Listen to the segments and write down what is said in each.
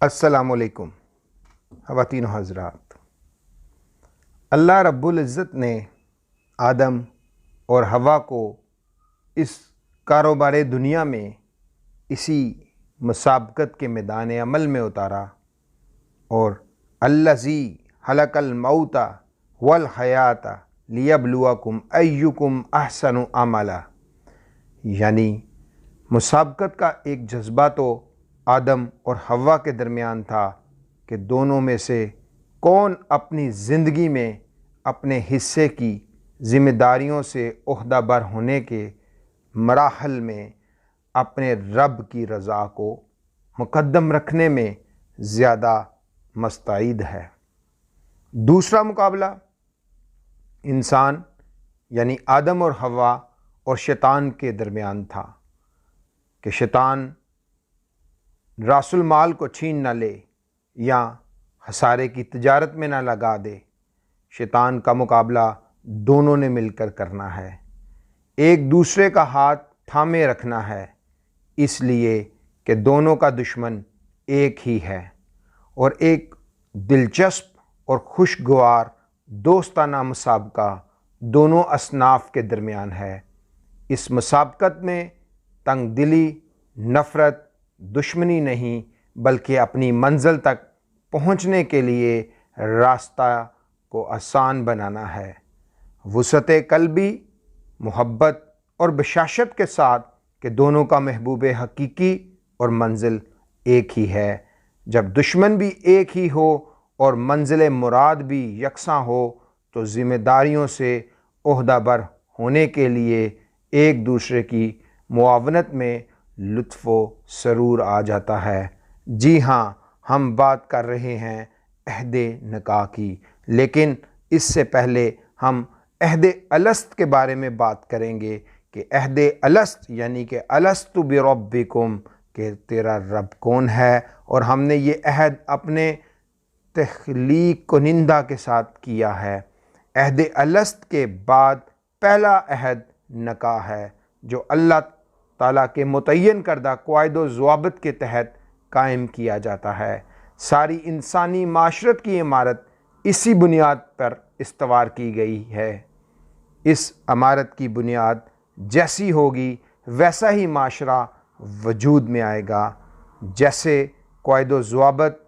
السلام علیکم خواتین و حضرات۔ اللہ رب العزت نے آدم اور حوا کو اس کاروبار دنیا میں اسی مسابقت کے میدان عمل میں اتارا، اور الذی خلق الموت والحیات لیبلوکم ایکم احسن عملا، یعنی مسابقت کا ایک جذبہ تو آدم اور حوا کے درمیان تھا کہ دونوں میں سے کون اپنی زندگی میں اپنے حصے کی ذمہ داریوں سے عہدہ بر ہونے کے مراحل میں اپنے رب کی رضا کو مقدم رکھنے میں زیادہ مستعد ہے۔ دوسرا مقابلہ انسان یعنی آدم اور حوا اور شیطان کے درمیان تھا کہ شیطان راس المال کو چھین نہ لے یا خسارے کی تجارت میں نہ لگا دے۔ شیطان کا مقابلہ دونوں نے مل کر کرنا ہے، ایک دوسرے کا ہاتھ تھامے رکھنا ہے، اس لیے کہ دونوں کا دشمن ایک ہی ہے، اور ایک دلچسپ اور خوشگوار دوستانہ مسابقہ دونوں اصناف کے درمیان ہے۔ اس مسابقت میں تنگ دلی، نفرت، دشمنی نہیں، بلکہ اپنی منزل تک پہنچنے کے لیے راستہ کو آسان بنانا ہے۔ وسعت قلبی، محبت اور بشاشت کے ساتھ کہ دونوں کا محبوب حقیقی اور منزل ایک ہی ہے۔ جب دشمن بھی ایک ہی ہو اور منزل مراد بھی یکساں ہو تو ذمہ داریوں سے عہدہ بر ہونے کے لیے ایک دوسرے کی معاونت میں لطف و سرور آ جاتا ہے۔ جی ہاں، ہم بات کر رہے ہیں عہد نکاح کی، لیکن اس سے پہلے ہم عہد الست کے بارے میں بات کریں گے کہ عہد الست یعنی کہ الست بربکم، کہ تیرا رب کون ہے، اور ہم نے یہ عہد اپنے تخلیق کنندہ کے ساتھ کیا ہے۔ عہد الست کے بعد پہلا عہد نکاح ہے، جو اللہ تعالیٰ کے متعین کردہ قواعد و ضوابط کے تحت قائم کیا جاتا ہے۔ ساری انسانی معاشرت کی عمارت اسی بنیاد پر استوار کی گئی ہے۔ اس عمارت کی بنیاد جیسی ہوگی ویسا ہی معاشرہ وجود میں آئے گا، جیسے قواعد و ضوابط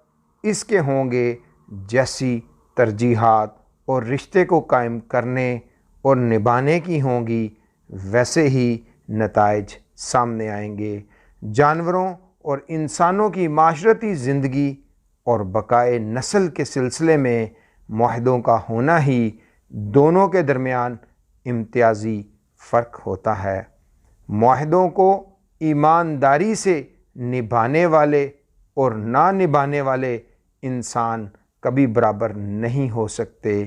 اس کے ہوں گے، جیسی ترجیحات اور رشتے کو قائم کرنے اور نبھانے کی ہوں گی، ویسے ہی نتائج سامنے آئیں گے۔ جانوروں اور انسانوں کی معاشرتی زندگی اور بقائے نسل کے سلسلے میں معاہدوں کا ہونا ہی دونوں کے درمیان امتیازی فرق ہوتا ہے۔ معاہدوں کو ایمانداری سے نبھانے والے اور نہ نبھانے والے انسان کبھی برابر نہیں ہو سکتے۔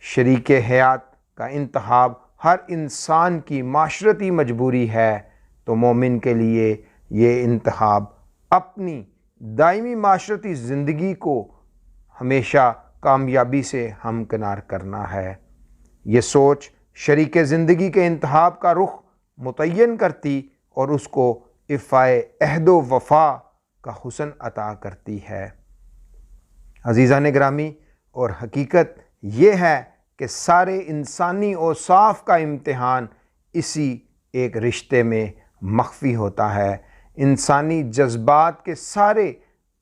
شریک حیات کا انتخاب ہر انسان کی معاشرتی مجبوری ہے، تو مومن کے لیے یہ انتخاب اپنی دائمی معاشرتی زندگی کو ہمیشہ کامیابی سے ہمکنار کرنا ہے۔ یہ سوچ شریک زندگی کے انتخاب کا رخ متعین کرتی اور اس کو ایفائے عہد و وفا کا حسن عطا کرتی ہے۔ عزیزان گرامی، اور حقیقت یہ ہے کہ سارے انسانی اوصاف کا امتحان اسی ایک رشتے میں مخفی ہوتا ہے۔ انسانی جذبات کے سارے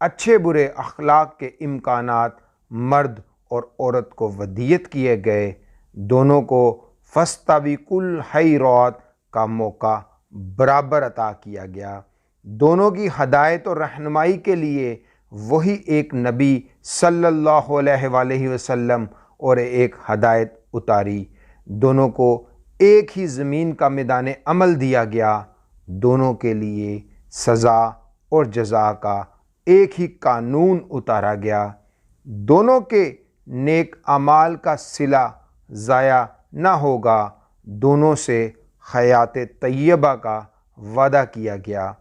اچھے برے اخلاق کے امکانات مرد اور عورت کو ودیت کیے گئے، دونوں کو فاستبقوا الخیرات کا موقع برابر عطا کیا گیا۔ دونوں کی ہدایت اور رہنمائی کے لیے وہی ایک نبی صلی اللہ علیہ وآلہ وسلم اور ایک ہدایت اتاری، دونوں کو ایک ہی زمین کا میدان عمل دیا گیا، دونوں کے لیے سزا اور جزا کا ایک ہی قانون اتارا گیا، دونوں کے نیک اعمال کا صلہ ضائع نہ ہوگا، دونوں سے حیات طیبہ کا وعدہ کیا گیا،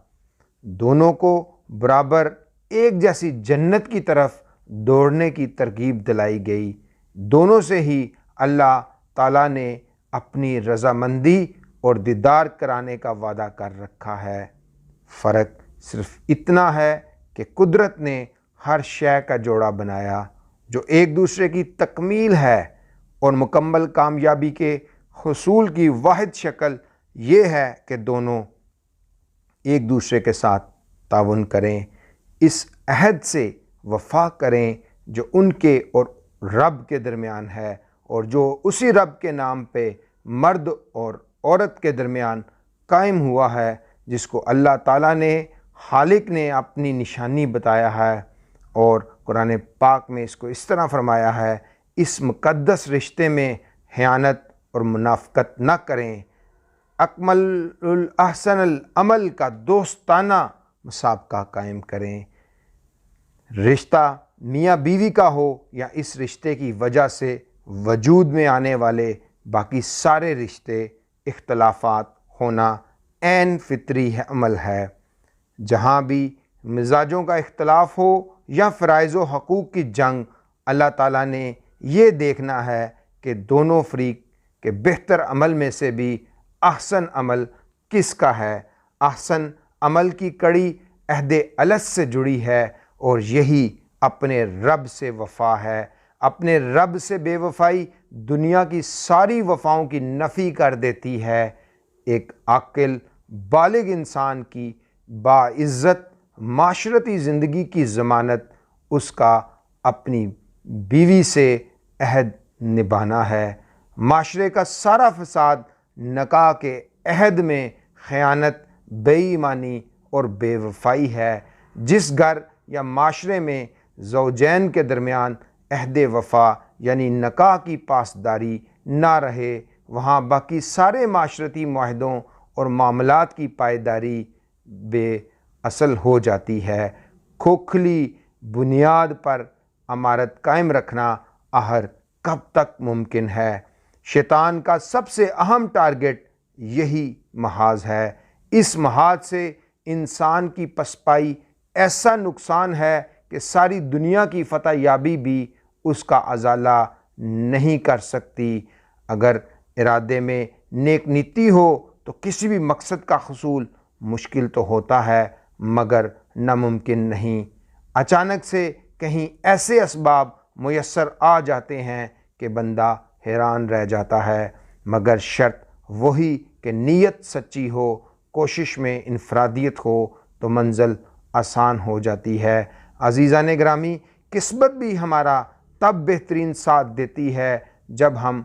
دونوں کو برابر ایک جیسی جنت کی طرف دوڑنے کی ترغیب دلائی گئی، دونوں سے ہی اللہ تعالیٰ نے اپنی رضامندی اور دیدار کرانے کا وعدہ کر رکھا ہے۔ فرق صرف اتنا ہے کہ قدرت نے ہر شے کا جوڑا بنایا جو ایک دوسرے کی تکمیل ہے، اور مکمل کامیابی کے حصول کی واحد شکل یہ ہے کہ دونوں ایک دوسرے کے ساتھ تعاون کریں، اس عہد سے وفا کریں جو ان کے اور رب کے درمیان ہے، اور جو اسی رب کے نام پہ مرد اور عورت کے درمیان قائم ہوا ہے، جس کو اللہ تعالیٰ نے خالق نے اپنی نشانی بتایا ہے، اور قرآن پاک میں اس کو اس طرح فرمایا ہے، اس مقدس رشتے میں خیانت اور منافقت نہ کریں، اکمل الاحسن العمل کا دوستانہ مسابقہ قائم کریں۔ رشتہ میاں بیوی کا ہو یا اس رشتے کی وجہ سے وجود میں آنے والے باقی سارے رشتے، اختلافات ہونا عین فطری عمل ہے۔ جہاں بھی مزاجوں کا اختلاف ہو یا فرائض و حقوق کی جنگ، اللہ تعالیٰ نے یہ دیکھنا ہے کہ دونوں فریق کے بہتر عمل میں سے بھی احسن عمل کس کا ہے۔ احسن عمل کی کڑی عہد الست سے جڑی ہے، اور یہی اپنے رب سے وفا ہے۔ اپنے رب سے بے وفائی دنیا کی ساری وفاؤں کی نفی کر دیتی ہے۔ ایک عاقل بالغ انسان کی باعزت معاشرتی زندگی کی ضمانت اس کا اپنی بیوی سے عہد نبھانا ہے۔ معاشرے کا سارا فساد نکاح کے عہد میں خیانت، بے ایمانی اور بے وفائی ہے۔ جس گھر یا معاشرے میں زوجین کے درمیان عہد وفا یعنی نکاح کی پاسداری نہ رہے، وہاں باقی سارے معاشرتی معاہدوں اور معاملات کی پائیداری بے اصل ہو جاتی ہے۔ کھوکھلی بنیاد پر عمارت قائم رکھنا آخر کب تک ممکن ہے؟ شیطان کا سب سے اہم ٹارگٹ یہی محاذ ہے۔ اس محاذ سے انسان کی پسپائی ایسا نقصان ہے کہ ساری دنیا کی فتح یابی بھی اس کا ازالہ نہیں کر سکتی۔ اگر ارادے میں نیک نیتی ہو تو کسی بھی مقصد کا حصول مشکل تو ہوتا ہے مگر ناممکن نہیں۔ اچانک سے کہیں ایسے اسباب میسر آ جاتے ہیں کہ بندہ حیران رہ جاتا ہے، مگر شرط وہی کہ نیت سچی ہو، کوشش میں انفرادیت ہو تو منزل آسان ہو جاتی ہے۔ عزیزان گرامی، قسمت بھی ہمارا تب بہترین ساتھ دیتی ہے جب ہم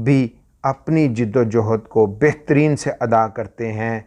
بھی اپنی جد و جہد کو بہترین سے ادا کرتے ہیں۔